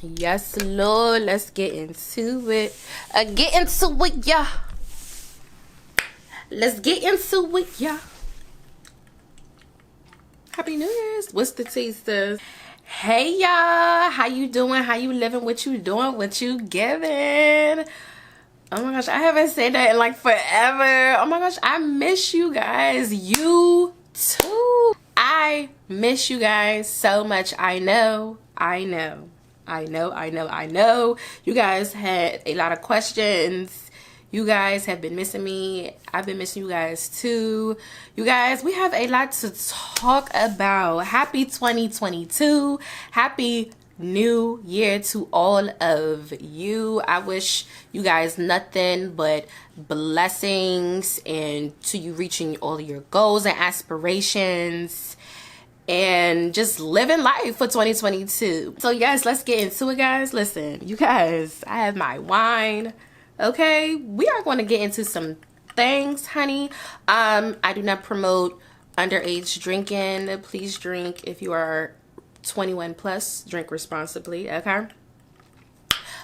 Yes, Lord. Let's get into it. Get into it, yeah. Let's get into it, yeah. Happy New Year's. What's the tea, sis? Hey, y'all. How you doing? How you living? What you doing? What you giving? Oh my gosh, I haven't said that in like forever. Oh my gosh, I miss you guys. You too. I miss you guys so much. I know. You guys had a lot of questions. You guys have been missing me. I've been missing you guys too. You guys, we have a lot to talk about. Happy 2022. Happy New Year to all of you. I wish you guys nothing but blessings and to you reaching all your goals and aspirations and just living life for 2022. So yes, let's get into it, guys. Listen, you guys, I have my wine. Okay, we are going to get into some things, honey. I do not promote underage drinking. Please drink if you are 21 plus. Drink responsibly, okay?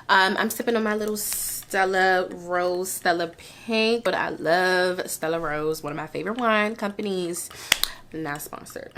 I'm sipping on my little Stella Rose, Stella Pink, but I love Stella Rose, one of my favorite wine companies. Not sponsored.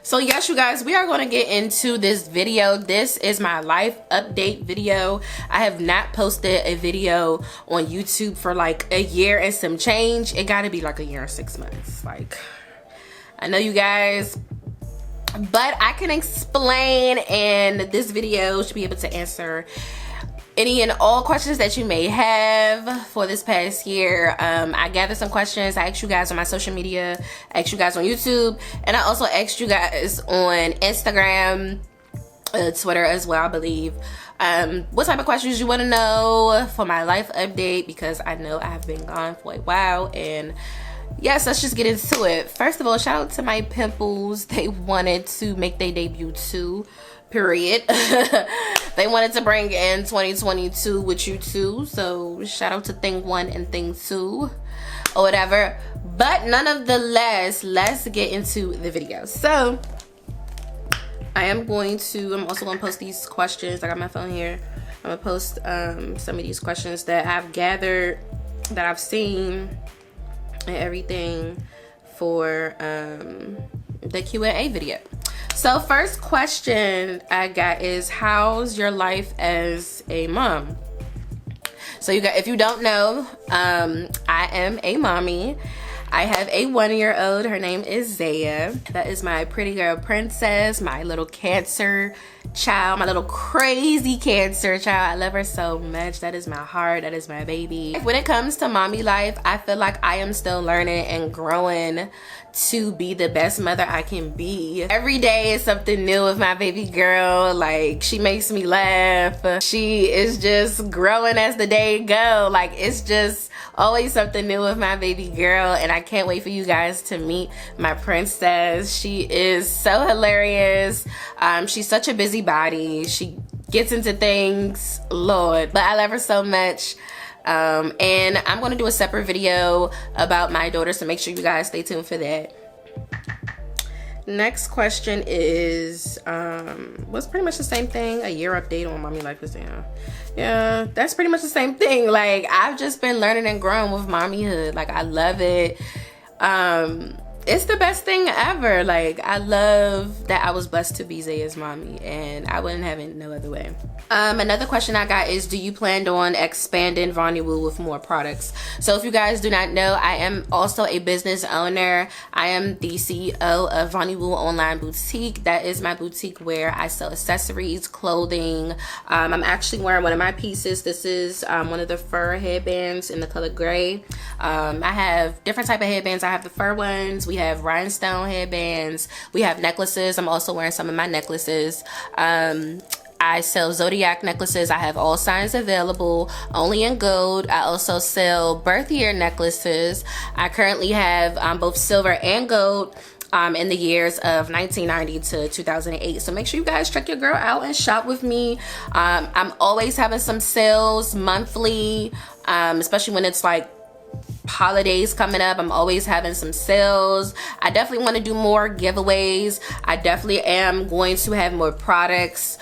So yes, you guys, we are going to get into this video. This is my life update video. I have not posted a video on YouTube for like a year and some change. It got to be like a year and 6 months. Like, I know you guys, but I can explain, and this video should be able to answer any and all questions that you may have for this past year. I gathered some questions. I asked you guys on my social media, I asked you guys on YouTube, and I also asked you guys on Instagram, Twitter as well, I believe. What type of questions you want to know for my life update, because I know I have been gone for a while. And yes, let's just get into it. First of all, shout out to my pimples. They wanted to make their debut too, period. They wanted to bring in 2022 with you too, so shout out to thing 1 and thing 2 or whatever. But none of the less, let's get into the video. So I'm also going to post these questions. I got my phone here. I'm going to post some of these questions that I've gathered, that I've seen and everything for the Q&A video. So first question I got is, how's your life as a mom? So you got, if you don't know, I am a mommy. I have a 1-year-old. Her name is Zaya. That is my pretty girl princess, my little cancer child, my little crazy cancer child. I love her so much. That is my heart. That is my baby. When it comes to mommy life, I feel like I am still learning and growing to be the best mother I can be. Every day is something new with my baby girl. Like, she makes me laugh. She is just growing as the day go. Like, it's just always something new with my baby girl, and I can't wait for you guys to meet my princess. She is so hilarious. She's such a busybody. She gets into things, Lord, but I love her so much. And I'm going to do a separate video about my daughter, so make sure you guys stay tuned for that. Next question is, what's pretty much the same thing, a year update on mommy life is. Yeah, that's pretty much the same thing. Like, I've just been learning and growing with mommyhood. Like, I love it. It's the best thing ever. Like, I love that I was blessed to be Zaya's mommy, and I wouldn't have it no other way. Another question I got is, do you plan on expanding Whewwww with more products? So if you guys do not know, I am also a business owner. I am the CEO of Whewwww Online Boutique. That is my boutique where I sell accessories, clothing. I'm actually wearing one of my pieces. This is one of the fur headbands in the color gray. I have different type of headbands. I have the fur ones. We have rhinestone headbands. We have necklaces. I'm also wearing some of my necklaces. I sell zodiac necklaces. I have all signs available, only in gold. I also sell birth year necklaces. I currently have both silver and gold in the years of 1990 to 2008. So make sure you guys check your girl out and shop with me. I'm always having some sales monthly, especially when it's like holidays coming up. I'm always having some sales. I definitely want to do more giveaways. I definitely am going to have more products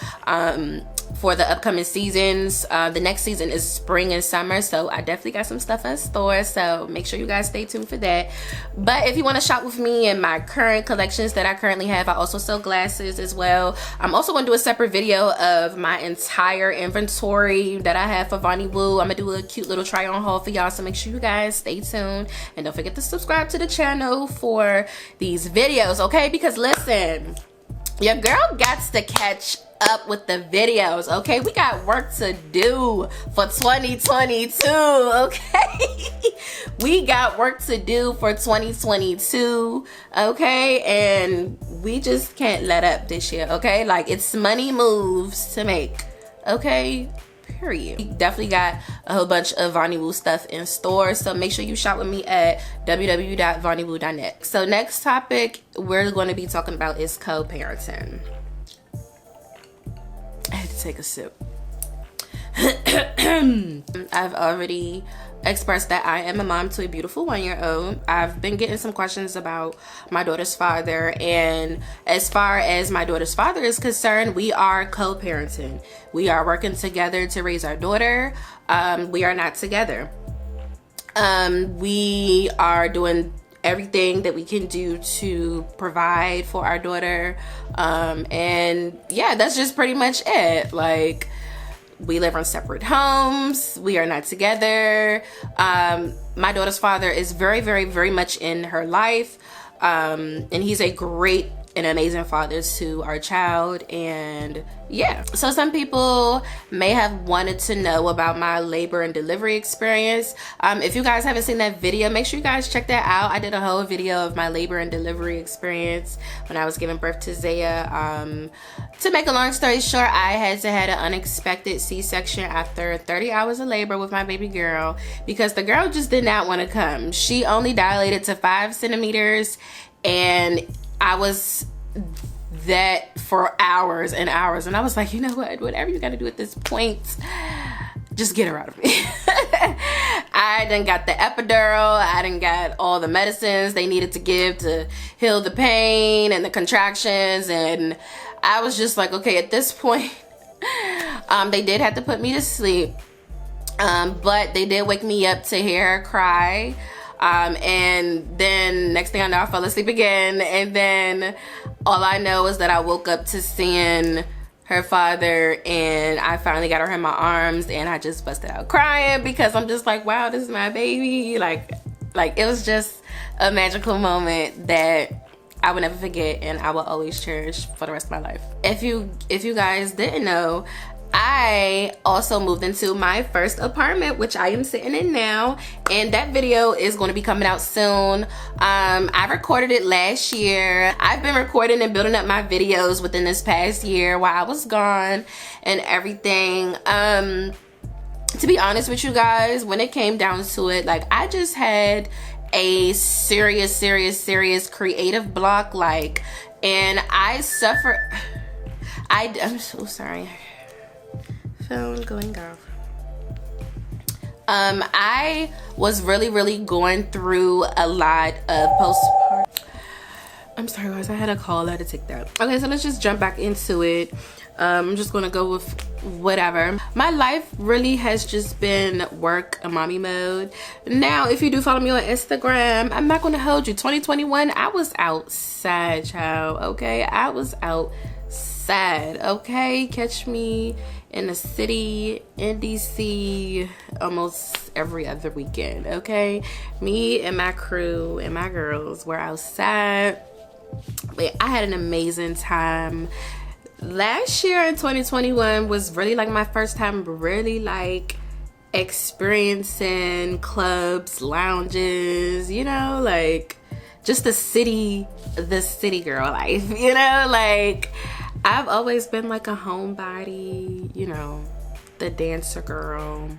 for the upcoming seasons. The next season is spring and summer, so I definitely got some stuff in store, so make sure you guys stay tuned for that. But if you want to shop with me in my current collections that I currently have, I also sell glasses as well. I'm also going to do a separate video of my entire inventory that I have for whewwww. I'm gonna do a cute little try on haul for y'all, so make sure you guys stay tuned and don't forget to subscribe to the channel for these videos, okay? Because listen, your girl gots to catch up with the videos, okay? We got work to do for 2022, okay? We got work to do for 2022, okay? And we just can't let up this year, okay? Like, it's money moves to make, okay? Period. We definitely got a whole bunch of whewwww stuff in store, so make sure you shop with me at www.whewwww.net. So next topic we're going to be talking about is co-parenting. I had to take a sip. I've already expressed that I am a mom to a beautiful 1-year-old. I've been getting some questions about my daughter's father, and as far as my daughter's father is concerned, we are co-parenting. We are working together to raise our daughter. We are not together. We are doing everything that we can do to provide for our daughter, and yeah, that's just pretty much it. Like, we live on separate homes. We are not together. My daughter's father is very, very, very much in her life, and he's a great and amazing father to our child. And yeah, so some people may have wanted to know about my labor and delivery experience. If you guys haven't seen that video, make sure you guys check that out. I did a whole video of my labor and delivery experience when I was giving birth to Zaya. To make a long story short, I had to have an unexpected C-section after 30 hours of labor with my baby girl because the girl just did not want to come. She only dilated to 5 centimeters, and I was that for hours and hours, and I was like, you know what, whatever you gotta do at this point, just get her out of me. I done got the epidural, I done got all the medicines they needed to give to heal the pain and the contractions, and I was just like, okay, at this point, they did have to put me to sleep, but they did wake me up to hear her cry. And then next thing I know, I fell asleep again, and then all I know is that I woke up to seeing her father, and I finally got her in my arms, and I just busted out crying because I'm just like, wow, this is my baby. Like it was just a magical moment that I will never forget, and I will always cherish for the rest of my life. If you guys didn't know, I also moved into my first apartment, which I am sitting in now, and that video is going to be coming out soon. I recorded it last year. I've been recording and building up my videos within this past year while I was gone and everything. To be honest with you guys, when it came down to it, like, I just had a serious creative block, like, and I suffered. I'm so sorry. Phone going off. I was really going through a lot of postpartum. I'm sorry guys, I had a call, I had to take that. Okay, so let's just jump back into it. I'm just gonna go with whatever. My life really has just been work and mommy mode. Now, if you do follow me on Instagram, I'm not gonna hold you. 2021, I was outside, child, okay? I was outside, okay? Catch me in the city, in DC, almost every other weekend, okay? Me and my crew and my girls were outside. But I had an amazing time. Last year in 2021 was really like my first time really like experiencing clubs, lounges, you know, like just the city girl life, you know, like I've always been like a homebody, you know, the dancer girl,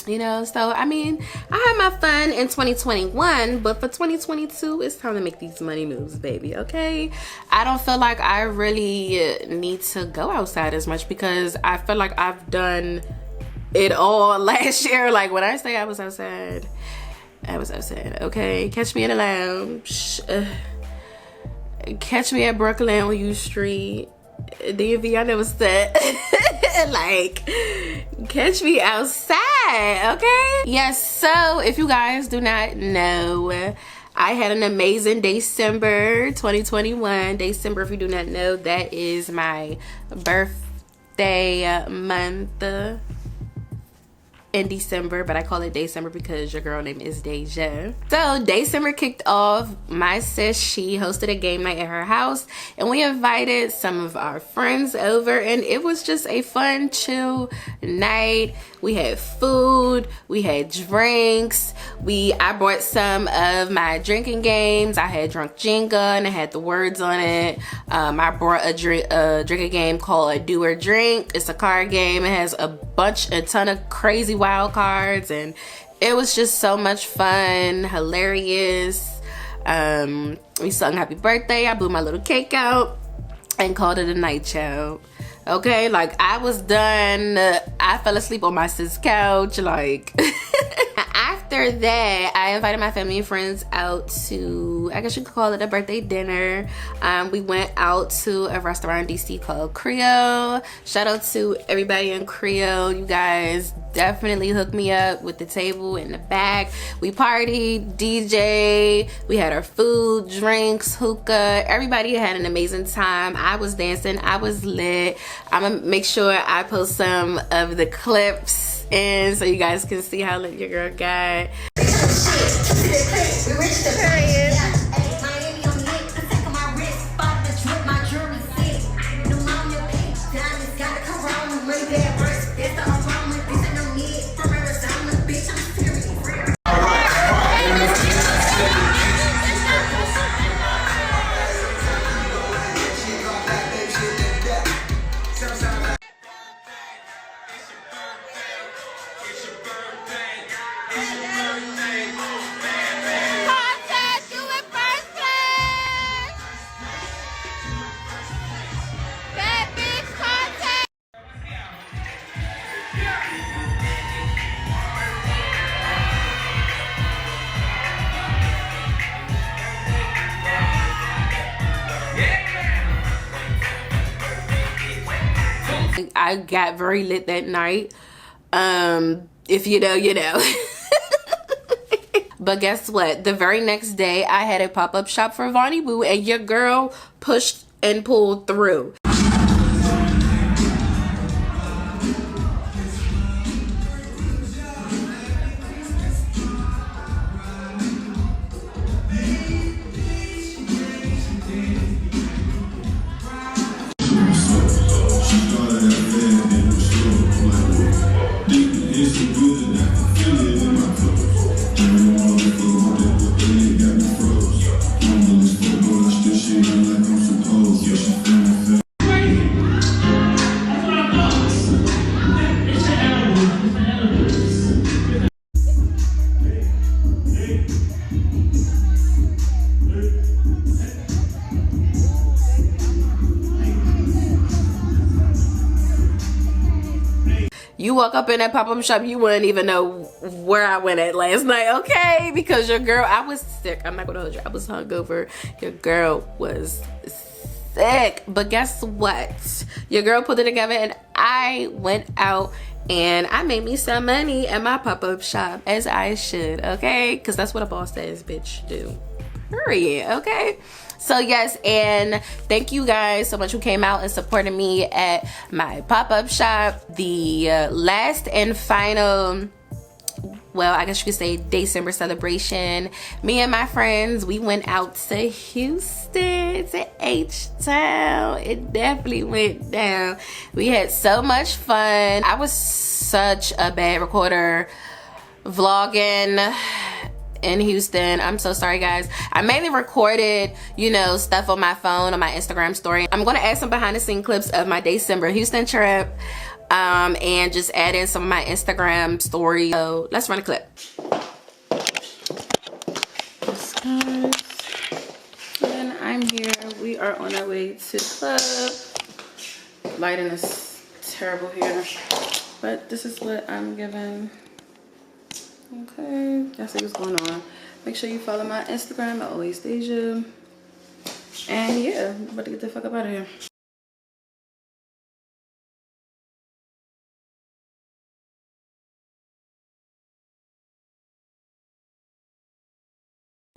you know. So I mean, I had my fun in 2021, but for 2022 it's time to make these money moves, baby, okay? I don't feel like I really need to go outside as much because I feel like I've done it all last year. Like when I say I was outside, okay? Catch me in the lounge. Catch me at Brooklyn on U Street. DMV, I never said. Like, catch me outside, okay? Yes, so if you guys do not know, I had an amazing December 2021. December, if you do not know, that is my birthday month in December, but I call it December because your girl name is Deja. So December kicked off. My sis, she hosted a game night at her house, and we invited some of our friends over, and it was just a fun, chill night. We had food, we had drinks. I brought some of my drinking games. I had drunk Jenga and it had the words on it. I brought a drinking game called Do or Drink. It's a card game. It has a ton of crazy wild cards, and it was just so much fun, hilarious. We sung happy birthday. I blew my little cake out and called it a night, child. Okay, like I was done. I fell asleep on my sis couch. Like after that, I invited my family and friends out to, I guess you could call it a birthday dinner. We went out to a restaurant in DC called Creole. Shout out to everybody in Creole. You guys definitely hooked me up with the table in the back. We partied, DJ, we had our food, drinks, hookah. Everybody had an amazing time. I was dancing, I was lit. I'm gonna make sure I post some of the clips in so you guys can see how lit your girl got. I got very lit that night. If you know, you know. But guess what? The very next day, I had a pop-up shop for Vonnie Boo, and your girl pushed and pulled through. You walk up in that pop-up shop, you wouldn't even know where I went at last night, okay? Because your girl, I was sick. I'm not gonna hold you. I was hungover. Your girl was sick. But guess what? Your girl put it together, and I went out and I made me some money at my pop-up shop, as I should, okay? Because that's what a boss says, bitch, do. Period, okay? So yes, and thank you guys so much who came out and supported me at my pop-up shop. The last and final, well, I guess you could say December celebration. Me and my friends, we went out to Houston, to H-Town. It definitely went down. We had so much fun. I was such a bad recorder vlogging in Houston. I'm so sorry, guys. I mainly recorded, you know, stuff on my phone, on my Instagram story. I'm gonna add some behind the scene clips of my December Houston trip, and just add in some of my Instagram story. So let's run a clip. Yes, guys. And I'm here. We are on our way to the club. Lighting is terrible here. but this is what I'm giving. Okay, y'all see what's going on. Make sure you follow my Instagram at alwaysdeja. And yeah, I'm about to get the fuck up out of here.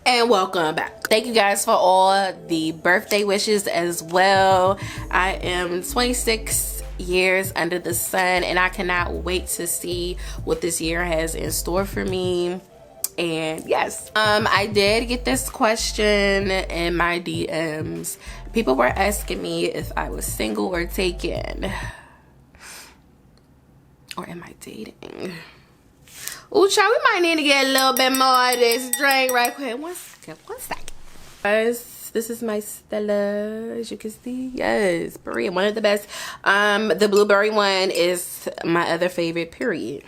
And welcome back. Thank you guys for all the birthday wishes as well. I am 26 years under the sun, and I cannot wait to see what this year has in store for me. And yes, I did get this question in my DMs. People were asking me if I was single or taken, or am I dating? Ooh, child, we might need to get a little bit more of this drink right quick. One second. Guys, this is my Stella, as you can see. Yes, period. One of the best. The blueberry one is my other favorite, period.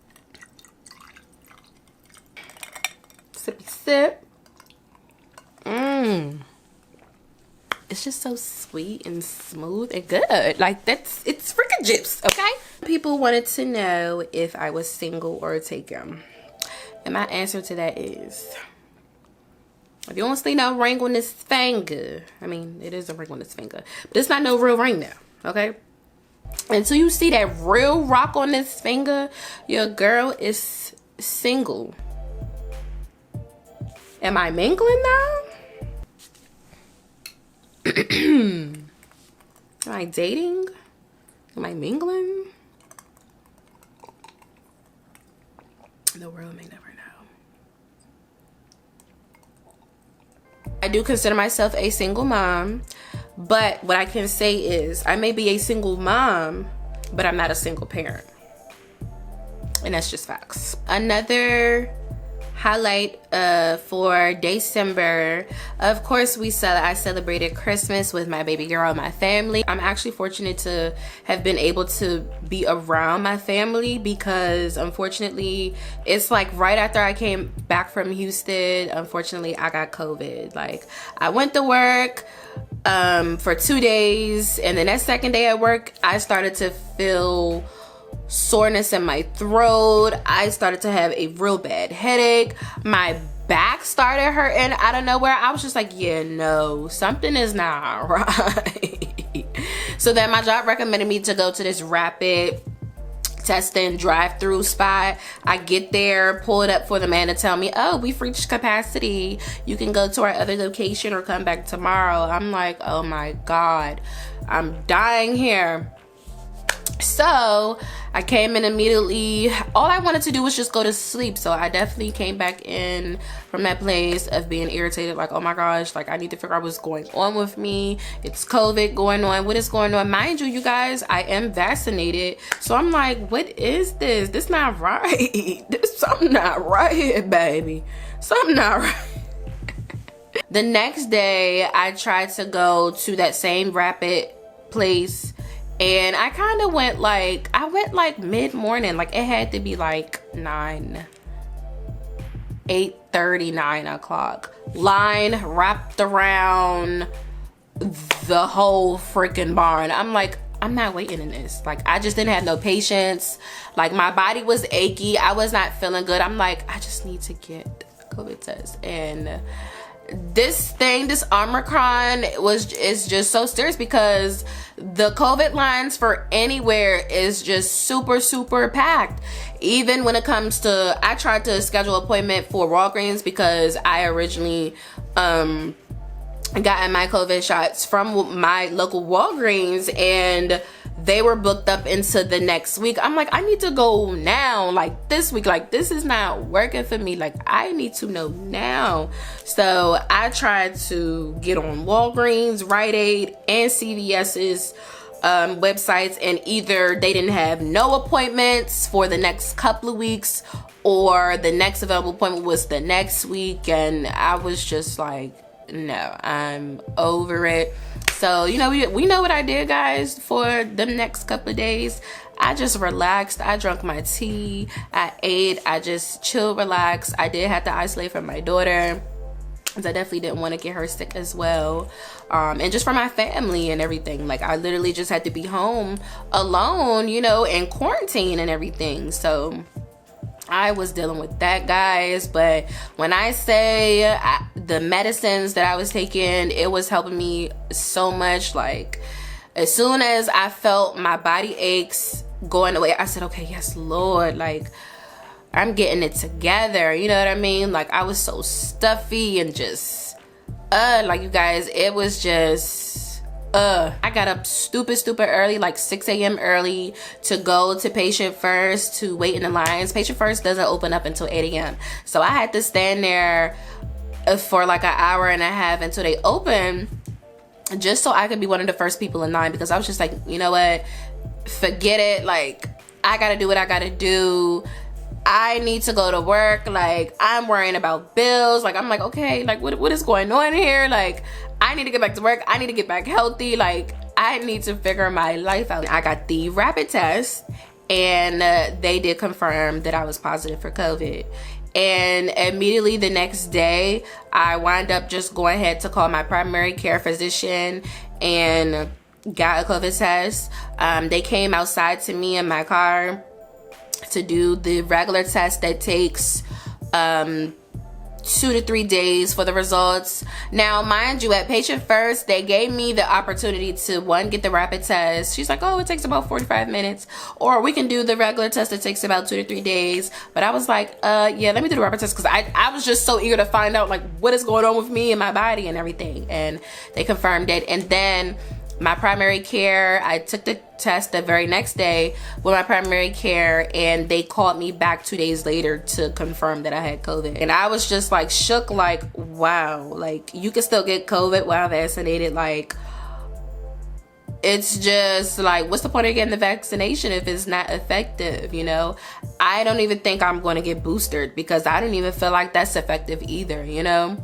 Sippy sip. It's just so sweet and smooth and good. Like, it's freaking juice, okay? People wanted to know if I was single or taken. And my answer to that is, if you don't see no ring on this finger, I mean, it is a ring on this finger, but it's not no real ring now, okay? Until you see that real rock on this finger, your girl is single. Am I mingling now? Am I dating? Am I mingling? The world may never know. I do consider myself a single mom, but what I can say is I may be a single mom, but I'm not a single parent. And that's just facts. Another highlight for December, of course, I celebrated Christmas with my baby girl and my family. I'm actually fortunate to have been able to be around my family because unfortunately it's like right after I came back from Houston, unfortunately I got COVID. Like, I went to work for 2 days, and then that second day at work I started to feel soreness in my throat. I started to have a real bad headache. My back started hurting out of nowhere. I was just like, yeah, no, something is not right. So then my job recommended me to go to this rapid testing drive-through spot. I get there, pull it up for the man to tell me, oh, we've reached capacity, you can go to our other location or come back tomorrow. I'm like, oh my God, I'm dying here. So I came in immediately. All I wanted to do was just go to sleep. So I definitely came back in from that place of being irritated, like, oh my gosh, like, I need to figure out what's going on with me. It's COVID going on. What is going on? Mind you, you guys, I am vaccinated. So I'm like, what is this? This not right. There's something not right here, baby. Something not right. The next day, I tried to go to that same rapid place, and I kind of went like, mid-morning. Like, it had to be like 8:30, 9 o'clock. Line wrapped around the whole freaking barn. I'm like, I'm not waiting in this. Like, I just didn't have no patience. Like, my body was achy. I was not feeling good. I'm like, I just need to get a COVID test. And this Omicron is just so serious because the COVID lines for anywhere is just super packed. Even when it comes to, I tried to schedule an appointment for Walgreens because I originally gotten my COVID shots from my local Walgreens, and they were booked up into the next week. I'm like, I need to go now, like this week. Like, this is not working for me. Like, I need to know now. So I tried to get on Walgreens, Rite Aid, and CVS's websites, and either they didn't have no appointments for the next couple of weeks, or the next available appointment was the next week. And I was just like, no, I'm over it. So, you know, we know what I did, guys, for the next couple of days. I just relaxed. I drank my tea. I ate. I just chilled, relaxed. I did have to isolate from my daughter. because I definitely didn't want to get her sick as well. And just for my family and everything, like I literally just had to be home alone, you know, in quarantine and everything. So I was dealing with that, guys. But when I say the medicines that I was taking, it was helping me so much. Like as soon as I felt my body aches going away, I said, okay, yes, Lord, like I'm getting it together, you know what I mean? Like I was so stuffy and just like, you guys, it was just I got up stupid early, like 6 a.m. early, to go to Patient First to wait in the lines. Patient First doesn't open up until 8 a.m. so I had to stand there for like an hour and a half until they open, just so I could be one of the first people in line, because I was just like, you know what, forget it, like I gotta do what I gotta do. I need to go to work. Like I'm worrying about bills. Like I'm like, okay, like what is going on here? Like I need to get back to work. I need to get back healthy. Like I need to figure my life out. I got the rapid test, and they did confirm that I was positive for COVID. And immediately the next day, I wound up just going ahead to call my primary care physician and got a COVID test. They came outside to me in my car to do the regular test that takes 2 to 3 days for the results. Now, mind you, at Patient First, they gave me the opportunity to, one, get the rapid test. She's like, oh, it takes about 45 minutes. Or we can do the regular test that takes about 2 to 3 days. But I was like, yeah, let me do the rapid test, because I was just so eager to find out, like, what is going on with me and my body and everything. And they confirmed it. And then my primary care, I took the test the very next day with my primary care, and they called me back 2 days later to confirm that I had COVID. And I was just like shook, like, wow, like you can still get COVID while vaccinated. Like it's just like, what's the point of getting the vaccination if it's not effective, you know? I don't even think I'm going to get boosted, because I don't even feel like that's effective either, you know?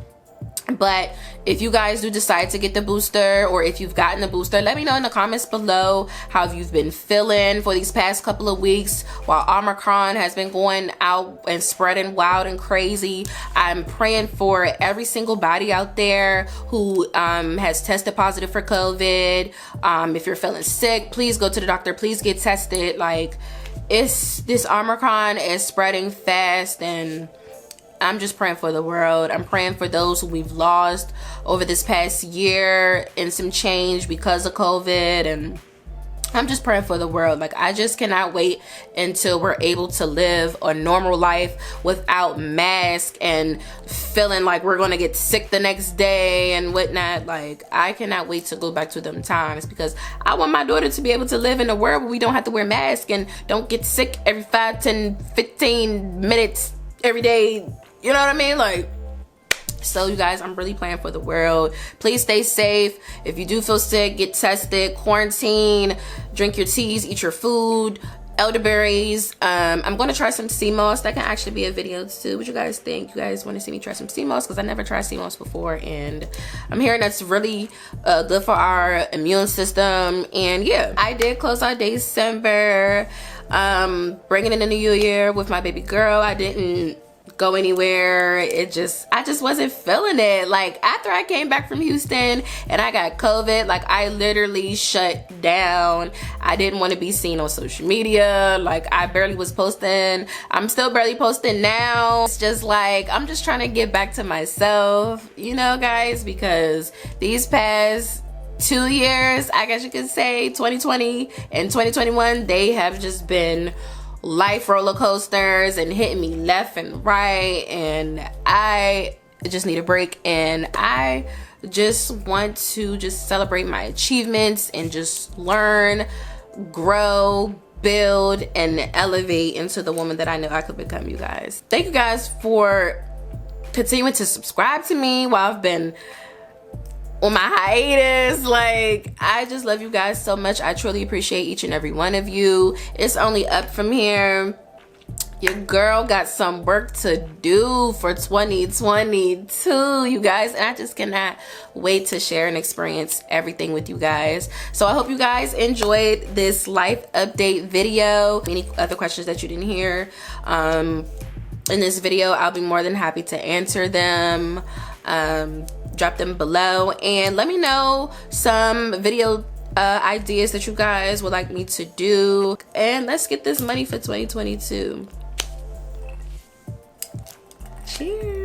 But if you guys do decide to get the booster, or if you've gotten the booster, let me know in the comments below how you've been feeling for these past couple of weeks while Omicron has been going out and spreading wild and crazy. I'm praying for every single body out there who has tested positive for COVID. If you're feeling sick, please go to the doctor, please get tested. Like this Omicron is spreading fast, and I'm just praying for the world. I'm praying for those who we've lost over this past year and some change because of COVID. And I'm just praying for the world. Like I just cannot wait until we're able to live a normal life without masks and feeling like we're gonna get sick the next day and whatnot. Like I cannot wait to go back to them times, because I want my daughter to be able to live in a world where we don't have to wear masks and don't get sick every 5, 10, 15 minutes every day. You know what I mean? Like, so you guys, I'm really praying for the world. Please stay safe. If you do feel sick, get tested, quarantine, drink your teas, eat your food, elderberries. I'm going to try some sea moss. That can actually be a video too. What you guys think? You guys want to see me try some sea moss? Because I never tried sea moss before, and I'm hearing that's really good for our immune system. And yeah, I did close out December, bringing in the new year with my baby girl. I didn't go anywhere. I just wasn't feeling it. Like after I came back from Houston and I got COVID, like I literally shut down. I didn't want to be seen on social media. Like I barely was posting. I'm still barely posting now. It's just like I'm just trying to get back to myself, you know, guys, because these past 2 years, I guess you could say 2020 and 2021, they have just been life roller coasters and hitting me left and right, and I just need a break. And I just want to just celebrate my achievements and just learn, grow, build, and elevate into the woman that I know I could become, you guys. Thank you guys for continuing to subscribe to me while I've been on my hiatus. Like I just love you guys so much. I truly appreciate each and every one of you. It's only up from here. Your girl got some work to do for 2022, you guys, and I just cannot wait to share and experience everything with you guys. So I hope you guys enjoyed this life update video. Any other questions that you didn't hear in this video, I'll be more than happy to answer them. Drop them below and let me know some video ideas that you guys would like me to do, and let's get this money for 2022. Cheers.